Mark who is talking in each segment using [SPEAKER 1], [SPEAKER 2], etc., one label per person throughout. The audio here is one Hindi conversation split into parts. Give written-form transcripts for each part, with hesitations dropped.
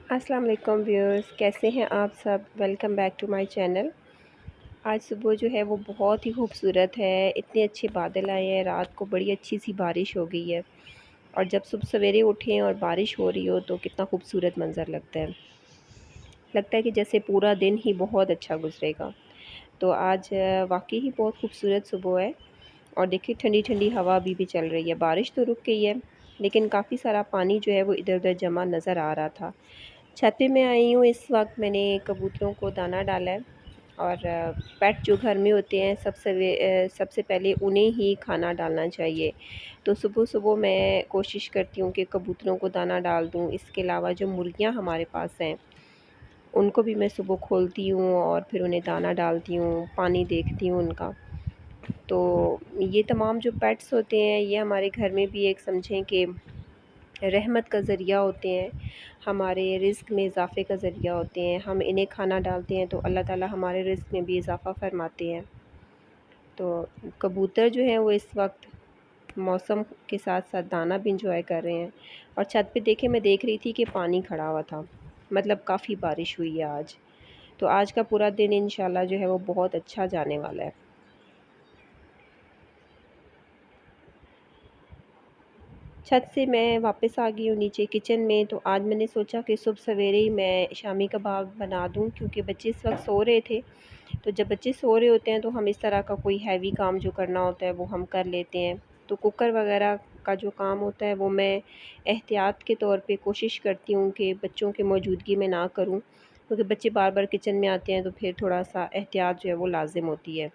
[SPEAKER 1] अस्सलाम वालेकुम व्यूअर्स, कैसे हैं आप सब। Welcome back to my channel. आज सुबह जो है वो बहुत ही खूबसूरत है। इतने अच्छे बादल आए हैं, रात को बड़ी अच्छी सी बारिश हो गई है और जब सुबह सवेरे उठें और बारिश हो रही हो तो कितना खूबसूरत मंज़र लगता है कि जैसे पूरा दिन ही बहुत अच्छा गुजरेगा। तो आज वाकई ही बहुत खूबसूरत सुबह है और देखिए ठंडी ठंडी हवा अभी भी चल रही है। बारिश तो रुक गई है लेकिन काफ़ी सारा पानी जो है वो इधर उधर जमा नज़र आ रहा था। छत पे मैं आई हूँ इस वक्त। मैंने कबूतरों को दाना डाला है और पेट जो घर में होते हैं सबसे पहले उन्हें ही खाना डालना चाहिए। तो सुबह सुबह मैं कोशिश करती हूँ कि कबूतरों को दाना डाल दूँ। इसके अलावा जो मुर्गियाँ हमारे पास हैं उनको भी मैं सुबह खोलती हूँ और फिर उन्हें दाना डालती हूँ, पानी देखती हूँ उनका। तो ये तमाम जो पेट्स होते हैं ये हमारे घर में भी एक समझें कि रहमत का ज़रिया होते हैं, हमारे रिज़्क में इज़ाफ़े का ज़रिया होते हैं। हम इन्हें खाना डालते हैं तो अल्लाह ताला हमारे रिज़्क में भी इज़ाफ़ा फ़रमाते हैं। तो कबूतर जो हैं वो इस वक्त मौसम के साथ साथ दाना भी इंजॉय कर रहे हैं और छत पे देखे मैं देख रही थी कि पानी खड़ा हुआ था, मतलब काफ़ी बारिश हुई है आज। तो आज का पूरा दिन इंशाल्लाह जो है वो बहुत अच्छा जाने वाला है। छत से मैं वापस आ गई हूँ नीचे किचन में। तो आज मैंने सोचा कि सुबह सवेरे ही मैं शामी कबाब बना दूँ क्योंकि बच्चे इस वक्त सो रहे थे। तो जब बच्चे सो रहे होते हैं तो हम इस तरह का कोई हैवी काम जो करना होता है वो हम कर लेते हैं। तो कुकर वगैरह का जो काम होता है वो मैं एहतियात के तौर पे कोशिश करती हूँ कि बच्चों की मौजूदगी में ना करूँ, क्योंकि बच्चे बार बार किचन में आते हैं तो फिर थोड़ा सा एहतियात जो है वो लाजिम होती है।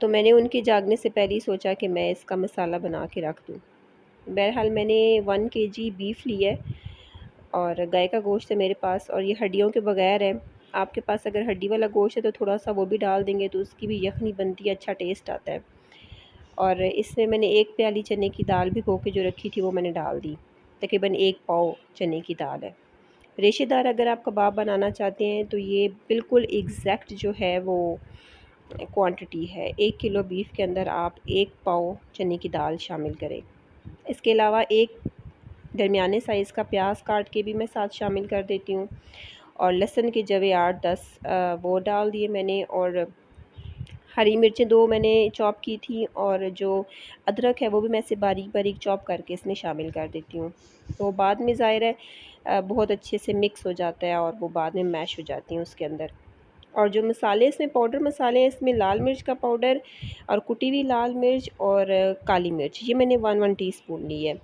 [SPEAKER 1] तो मैंने उनके जागने से पहले ही सोचा कि मैं इसका मसाला बना के रख दूँ। बहरहाल मैंने 1 केजी बीफ ली है और गाय का गोश्त है मेरे पास और ये हड्डियों के बगैर है। आपके पास अगर हड्डी वाला गोश्त है तो थोड़ा सा वो भी डाल देंगे तो उसकी भी यखनी बनती है, अच्छा टेस्ट आता है। और इसमें मैंने 1 प्याली चने की दाल भिगो के जो रखी थी वो मैंने डाल दी। तकरीबन 1 पाव चने की दाल है। रेशेदार अगर आप कबाब बनाना चाहते हैं तो ये बिल्कुल एग्जैक्ट जो है वो क्वांटिटी है। 1 किलो बीफ के अंदर आप 1 पाव चने की दाल शामिल करें। इसके अलावा एक दरमियाने साइज़ का प्याज काट के भी मैं साथ शामिल कर देती हूँ और लहसुन के जवे 8-10 वो डाल दिए मैंने। और हरी मिर्चें 2 मैंने चॉप की थी और जो अदरक है वो भी मैं इसे बारीक बारीक चॉप करके इसमें शामिल कर देती हूँ। तो बाद में ज़ाहिर है बहुत अच्छे से मिक्स हो जाता है और वो बाद में मैश हो जाती हैं उसके अंदर। और जो मसाले इसमें पाउडर मसाले हैं इसमें लाल मिर्च का पाउडर और कुटी हुई लाल मिर्च और काली मिर्च ये मैंने 1 टीस्पून ली है।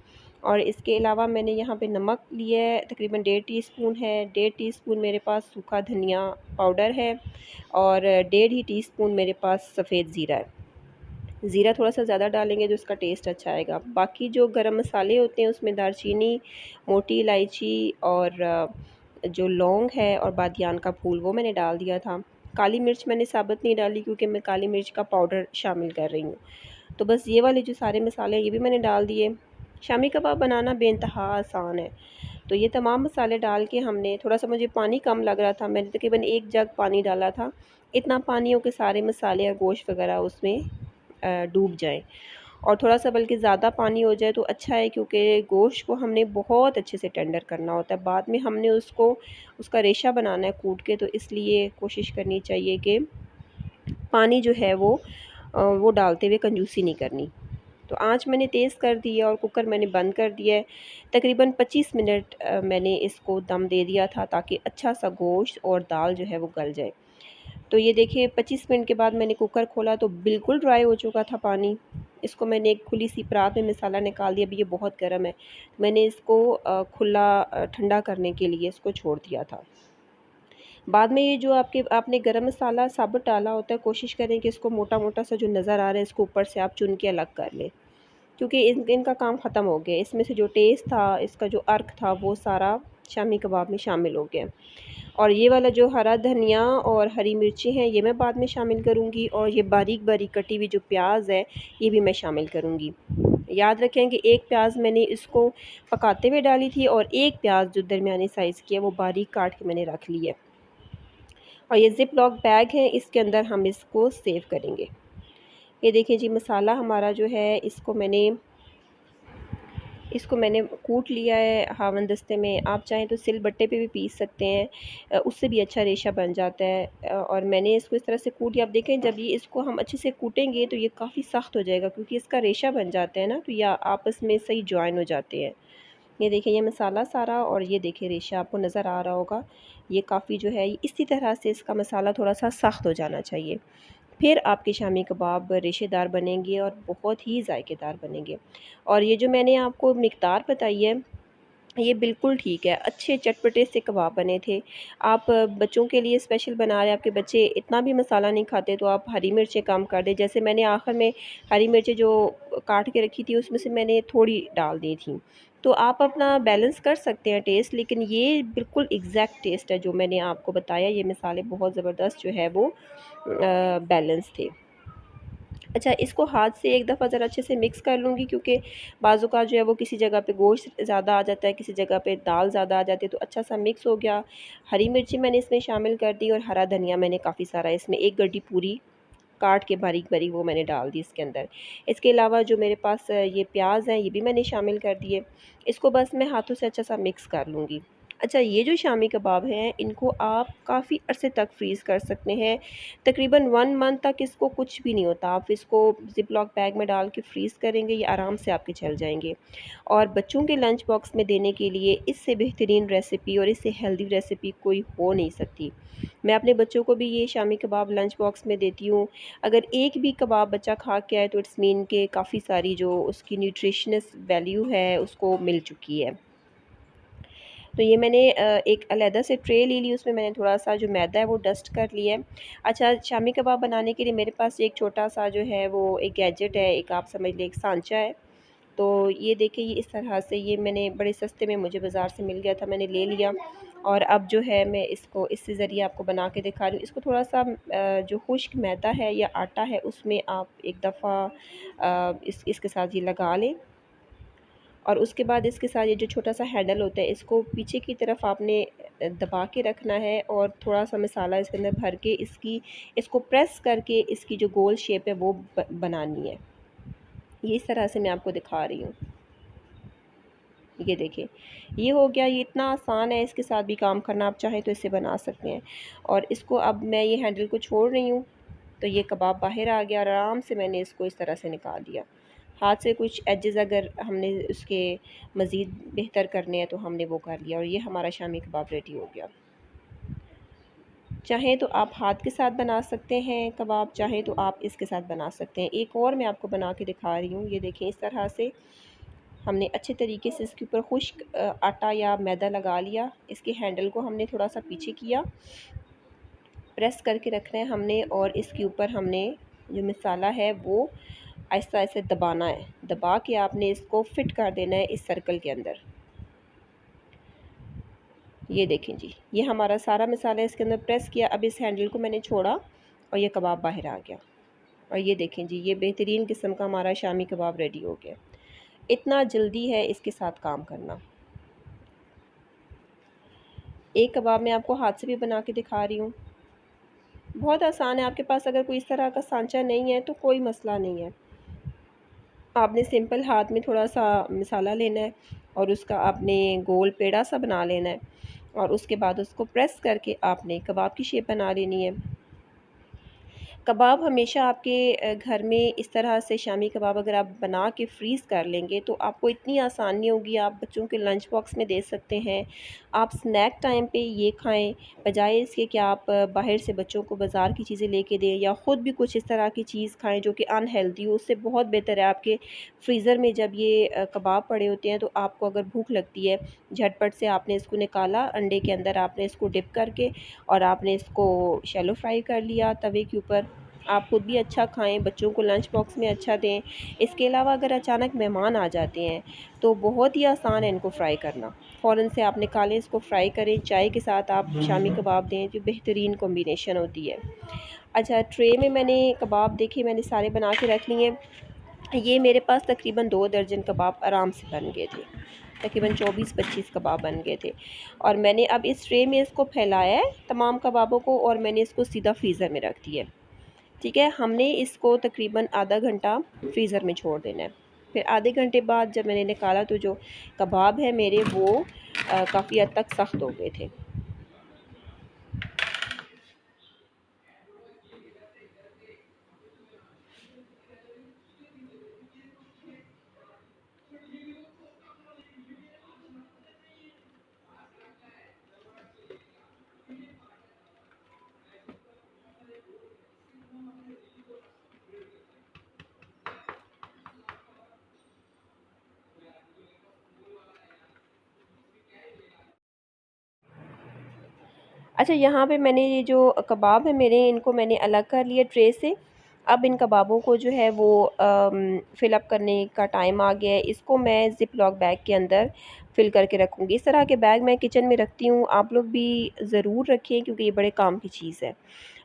[SPEAKER 1] और इसके अलावा मैंने यहाँ पे नमक लिया है, तकरीबन 1.5 टीस्पून है। 1.5 टीस्पून मेरे पास सूखा धनिया पाउडर है और 1.5 ही टीस्पून मेरे पास सफ़ेद ज़ीरा है। ज़ीरा थोड़ा सा ज़्यादा डालेंगे तो इसका टेस्ट अच्छा आएगा। बाकी जो गरम मसाले होते हैं उसमें दालचीनी, मोटी इलायची और जो लौंग है और बादियान का फूल वो मैंने डाल दिया था। काली मिर्च मैंने साबुत नहीं डाली क्योंकि मैं काली मिर्च का पाउडर शामिल कर रही हूँ। तो बस ये वाले जो सारे मसाले हैं ये भी मैंने डाल दिए। शामी कबाब बनाना बेइंतहा आसान है। तो ये तमाम मसाले डाल के हमने थोड़ा-सा, मुझे पानी कम लग रहा था, मैंने तकरीबन 1 जग पानी डाला था। इतना पानी हो के सारे मसाले और गोश्त वगैरह उसमें डूब जाएँ और थोड़ा-सा बल्कि ज़्यादा पानी हो जाए तो अच्छा है क्योंकि गोश्त को हमने बहुत अच्छे से टेंडर करना होता है। बाद में हमने उसका रेशा बनाना है कूट के, तो इसलिए कोशिश करनी चाहिए कि पानी जो है वो डालते हुए कंजूसी नहीं करनी। तो आँच मैंने तेज़ कर दी है और कुकर मैंने बंद कर दिया है। तकरीबन 25 मिनट मैंने इसको दम दे दिया था ताकि अच्छा सा गोश्त और दाल जो है वो गल जाए। तो ये देखिए 25 मिनट के बाद मैंने कुकर खोला तो बिल्कुल ड्राई हो चुका था पानी। इसको मैंने एक खुली सी परात में मसाला निकाल दिया। अभी ये बहुत गर्म है। मैंने इसको खुला ठंडा करने के लिए इसको छोड़ दिया था। बाद में ये जो आपने गरम मसाला साबुत डाला होता है, कोशिश करें कि इसको मोटा-मोटा सा जो नज़र आ रहा है इसको ऊपर से आप चुन के अलग कर लें। क्योंकि इनका काम ख़त्म हो गया। इसमें से जो टेस्ट था, इसका जो अर्क था वो सारा शामी कबाब में शामिल हो गया। और ये वाला जो हरा धनिया और हरी मिर्ची हैं ये मैं बाद में शामिल करूँगी और ये बारीक-बारीक कटी हुई जो प्याज़ है ये भी मैं शामिल करूँगी। याद रखें कि 1 प्याज़ मैंने इसको पकाते हुए डाली थी और 1 प्याज़ जो दरमियाने साइज़ की है वो बारीक काट के मैंने रख ली है। और ये ज़िप लॉक बैग है, इसके अंदर हम इसको सेव करेंगे। ये देखिए जी, मसाला हमारा जो है इसको मैंने इसको मैंने कूट लिया है हावन दस्ते में। आप चाहें तो सिल बट्टे पे भी पीस सकते हैं, उससे भी अच्छा रेशा बन जाता है। और मैंने इसको इस तरह से कूट लिया। आप देखें जब ये इसको हम अच्छे से कूटेंगे तो ये काफ़ी सख्त हो जाएगा, क्योंकि इसका रेशा बन जाता है ना, तो या आपस में सही जॉइन हो जाते हैं। ये देखिए ये मसाला सारा, और ये देखिए रेशा आपको नज़र आ रहा होगा। ये काफ़ी जो है इसी तरह से इसका मसाला थोड़ा सा सख्त हो जाना चाहिए, फिर आपके शामी कबाब रेशेदार बनेंगे और बहुत ही जायकेदार बनेंगे। और ये जो मैंने आपको मिकदार बताई है, ये बिल्कुल ठीक है, अच्छे चटपटे से कबाब बने थे। आप बच्चों के लिए स्पेशल बना रहे हैं, आपके बच्चे इतना भी मसाला नहीं खाते, तो आप हरी मिर्चें कम कर दें। जैसे मैंने आखिर में हरी मिर्चें जो काट के रखी थी उसमें से मैंने थोड़ी डाल दी थी। तो आप अपना बैलेंस कर सकते हैं टेस्ट, लेकिन ये बिल्कुल एग्जैक्ट टेस्ट है जो मैंने आपको बताया। ये मसाले बहुत ज़बरदस्त जो है वो बैलेंस थे। अच्छा, इसको हाथ से एक दफ़ा ज़रा अच्छे से मिक्स कर लूँगी, क्योंकि बाज़ू का जो है वो किसी जगह पे गोश्त ज़्यादा आ जाता है, किसी जगह पे दाल ज़्यादा आ जाती है, तो अच्छा सा मिक्स हो गया। हरी मिर्ची मैंने इसमें शामिल कर दी, और हरा धनिया मैंने काफ़ी सारा इसमें एक गड्डी पूरी काट के बारीक बारीक वो मैंने डाल दी इसके अंदर। इसके अलावा जो मेरे पास ये प्याज हैं ये भी मैंने शामिल कर दिए। इसको बस मैं हाथों से अच्छा सा मिक्स कर लूँगी। अच्छा, ये जो शामी कबाब हैं इनको आप काफ़ी अरसे तक फ्रीज़ कर सकते हैं, तकरीबन 1 मंथ तक इसको कुछ भी नहीं होता। आप इसको ज़िप लॉक बैग में डाल के फ्रीज़ करेंगे, ये आराम से आपके चल जाएंगे। और बच्चों के लंच बॉक्स में देने के लिए इससे बेहतरीन रेसिपी और इससे हेल्दी रेसिपी कोई हो नहीं सकती। मैं अपने बच्चों को भी ये शामी कबाब लंच बॉक्स में देती हूँ। अगर एक भी कबाब बच्चा खा के आए तो इट्स मीन के काफ़ी सारी जो उसकी न्यूट्रिशनस वैल्यू है उसको मिल चुकी है। तो ये मैंने एक अलहदा से ट्रे ले ली, उसमें मैंने थोड़ा-सा जो मैदा है वो डस्ट कर लिया है। अच्छा, शामी कबाब बनाने के लिए मेरे पास एक छोटा-सा जो है वो एक गैजेट है, एक आप समझ लें एक सांचा है। तो ये देखिए ये इस तरह से ये मैंने बड़े सस्ते में मुझे बाज़ार से मिल गया था, मैंने ले लिया। और अब जो है मैं इसको इससे ज़रिए आपको बना के दिखा रही हूँ। इसको थोड़ा-सा जो खुश्क मैदा है या आटा है उसमें आप एक दफ़ा इसके साथ ये लगा लें, और उसके बाद इसके साथ ये जो छोटा-सा हैंडल होता है इसको पीछे की तरफ आपने दबा के रखना है, और थोड़ा-सा मसाला इसके अंदर भर के इसको प्रेस करके इसकी जो गोल शेप है वो बनानी है। ये इस तरह से मैं आपको दिखा रही हूँ। ये देखिए, ये हो गया। ये इतना आसान है, इसके साथ भी काम करना, आप चाहें तो इससे बना सकते हैं। और इसको अब मैं ये हैंडल को छोड़ रही हूँ, तो ये कबाब बाहर आ गया और आराम से मैंने इसको इस तरह से निकाल दिया। हाथ से कुछ एजेस अगर हमने उसके मज़ीद बेहतर करने हैं तो हमने वो कर लिया, और ये हमारा शामी कबाब रेडी हो गया। चाहें तो आप हाथ के साथ बना सकते हैं कबाब, चाहें तो आप इसके साथ बना सकते हैं। एक और मैं आपको बना के दिखा रही हूँ। ये देखें इस तरह से हमने अच्छे तरीके से इसके ऊपर खुश्क आटा या मैदा लगा लिया। इसके हैंडल को हमने थोड़ा सा पीछे किया, प्रेस करके रखना है हमने, और इसके ऊपर हमने जो मसाला है वो आहिस्ता आहिस्ता दबाना है। दबा के आपने इसको फिट कर देना है इस सर्कल के अंदर। ये देखें जी, ये हमारा सारा मसाला इसके अंदर प्रेस किया। अब इस हैंडल को मैंने छोड़ा और ये कबाब बाहर आ गया। और ये देखें जी, ये बेहतरीन किस्म का हमारा शामी कबाब रेडी हो गया। इतना जल्दी है इसके साथ काम करना। एक कबाब मैं आपको हाथ से भी बना के दिखा रही हूँ। बहुत आसान है। आपके पास अगर कोई इस तरह का सांचा नहीं है तो कोई मसला नहीं है। आपने सिंपल हाथ में थोड़ा सा मसाला लेना है और उसका आपने गोल पेड़ा सा बना लेना है, और उसके बाद उसको प्रेस करके आपने कबाब की शेप बना लेनी है। कबाब हमेशा आपके घर में इस तरह से शामी कबाब अगर आप बना के फ्रीज़ कर लेंगे तो आपको इतनी आसानी होगी। आप बच्चों के लंच बॉक्स में दे सकते हैं। आप स्नैक टाइम पे ये खाएं, बजाय इसके कि आप बाहर से बच्चों को बाज़ार की चीज़ें लेके दें, या ख़ुद भी कुछ इस तरह की चीज़ खाएं जो कि अनहेल्दी हो। उससे बहुत बेहतर है आपके फ्रीज़र में जब ये कबाब पड़े होते हैं तो आपको अगर भूख लगती है, झटपट से आपने इसको निकाला, अंडे के अंदर आपने इसको डिप करके और आपने इसको शैलो फ्राई कर लिया तवे के ऊपर। आप खुद भी अच्छा खाएं, बच्चों को लंच बॉक्स में अच्छा दें। इसके अलावा अगर अचानक मेहमान आ जाते हैं तो बहुत ही आसान है इनको फ्राई करना। फ़ौरन से आप निकालें, इसको फ्राई करें, चाय के साथ आप शामी कबाब दें, जो बेहतरीन कॉम्बिनेशन होती है। अच्छा, ट्रे में मैंने कबाब देखे मैंने सारे बना के रख लिए। ये मेरे पास तकरीबन 2 दर्जन कबाब आराम से बन गए थे। तकरीबन 24-25 कबाब बन गए थे। और मैंने अब इस ट्रे में इसको फैलाया है तमाम कबाबों को, और मैंने इसको सीधा फ्रीज़र में रख दिया है। ठीक है, हमने इसको तकरीबन आधा घंटा फ्रीज़र में छोड़ देना है। फिर आधे घंटे बाद जब मैंने निकाला तो जो कबाब है मेरे वो काफ़ी हद तक सख्त हो गए थे। अच्छा, यहाँ पे मैंने ये जो कबाब है मेरे, इनको मैंने अलग कर लिया ट्रे से। अब इन कबाबों को जो है वो फ़िल अप करने का टाइम आ गया है। इसको मैं ज़िप लॉक बैग के अंदर फ़िल करके रखूँगी। इस तरह के बैग मैं किचन में रखती हूँ, आप लोग भी ज़रूर रखें क्योंकि ये बड़े काम की चीज़ है।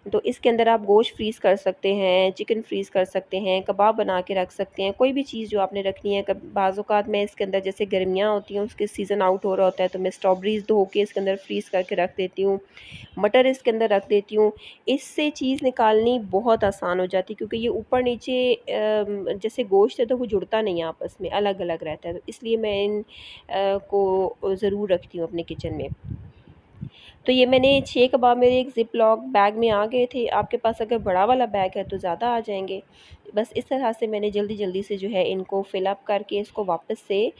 [SPEAKER 1] तो इसके अंदर आप गोश्त फ्रीज़ कर सकते हैं, चिकन फ्रीज़ कर सकते हैं, कबाब बना के रख सकते हैं, कोई भी चीज़ जो आपने रखनी है। बाज़ औक़ात मैं इसके अंदर, जैसे गर्मियाँ होती हैं उसके सीज़न आउट हो रहा होता है, तो मैं स्ट्रॉबेरीज़ धो के इसके अंदर फ्रीज़ करके रख देती हूँ, मटर इसके अंदर रख देती हूँ। इससे चीज़ निकालनी बहुत आसान हो जाती है क्योंकि ये ऊपर नीचे जैसे गोश्त है तो वो जुड़ता नहीं है आपस में, अलग-अलग रहता है। तो इसलिए मैं इन को ज़रूर रखती हूँ अपने किचन में। तो ये मैंने 6 कबाब मेरे एक ज़िप लॉक बैग में आ गए थे। आपके पास अगर बड़ा वाला बैग है तो ज़्यादा आ जाएँगे। बस इस तरह से मैंने जल्दी-जल्दी से जो है इनको फ़िल अप करके इसको वापस से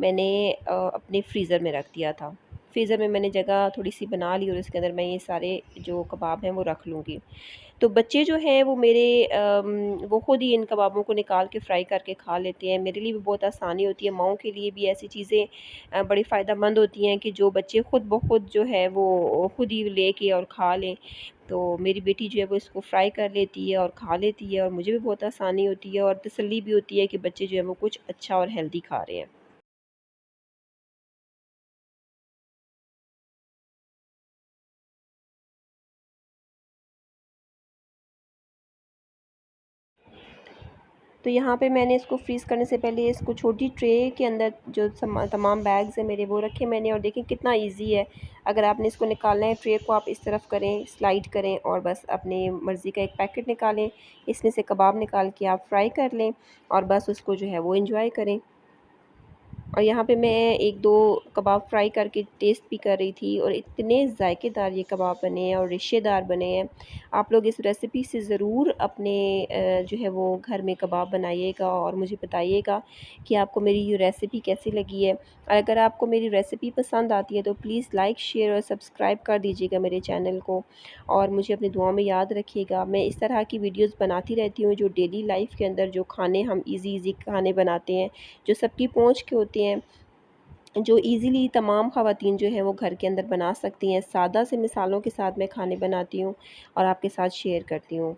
[SPEAKER 1] मैंने अपने फ्रीज़र में रख दिया था। फ्रीज़र में मैंने जगह थोड़ी-सी बना ली और इसके अंदर मैं ये सारे जो कबाब हैं वो रख लूँगी। तो बच्चे जो हैं वो मेरे वो ख़ुद ही इन कबाबों को निकाल के फ्राई करके खा लेते हैं। मेरे लिए भी बहुत आसानी होती है, माँओं के लिए भी ऐसी चीज़ें बड़ी फ़ायदेमंद होती हैं कि जो बच्चे ख़ुद ब ख़ुद जो है वो ख़ुद ही लेके और खा लें। तो मेरी बेटी जो है वो इसको फ्राई कर लेती है और खा लेती है और मुझे भी बहुत आसानी होती है और तसल्ली भी होती है कि बच्चे जो हैं वो कुछ अच्छा और हेल्दी खा रहे हैं। तो यहाँ पे मैंने इसको फ्रीज़ करने से पहले इसको छोटी ट्रे के अंदर जो तमाम बैग्स हैं मेरे वो रखे मैंने, और देखें कितना इजी है। अगर आपने इसको निकालना है, ट्रे को आप इस तरफ करें, स्लाइड करें और बस अपनी मर्ज़ी का एक पैकेट निकालें, इसमें से कबाब निकाल के आप फ्राई कर लें और बस उसको जो है वो एंजॉय करें। और यहाँ पे मैं 1-2 कबाब फ्राई करके टेस्ट भी कर रही थी और इतने ज़ायकेदार ये कबाब बने हैं और रेशेदार बने हैं। आप लोग इस रेसिपी से ज़रूर अपने जो है वो घर में कबाब बनाइएगा और मुझे बताइएगा कि आपको मेरी ये रेसिपी कैसी लगी है। और अगर आपको मेरी रेसिपी पसंद आती है तो प्लीज़ लाइक, शेयर और सब्सक्राइब कर दीजिएगा मेरे चैनल को और मुझे अपनी दुआ में याद रखिएगा। मैं इस तरह की वीडियोज़ बनाती रहती हूँ जो डेली लाइफ़ के अंदर जो खाने हम ईज़ी खाने बनाते हैं, जो सबकी पहुँच के होते हैं, जो ईज़िली तमाम ख़वातीन जो हैं वो घर के अंदर बना सकती हैं। सादा से मिसालों के साथ मैं खाने बनाती हूँ और आपके साथ शेयर करती हूँ।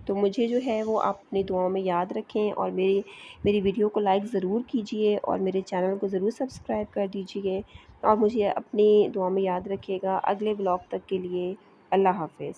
[SPEAKER 1] तो मुझे जो है वो आप अपनी दुआओं में याद रखें और मेरी मेरी वीडियो को लाइक ज़रूर कीजिए और मेरे चैनल को ज़रूर सब्सक्राइब कर दीजिए और मुझे अपनी दुआ में याद रखिएगा। अगले व्लॉग तक के लिए अल्लाह हाफ़िज़।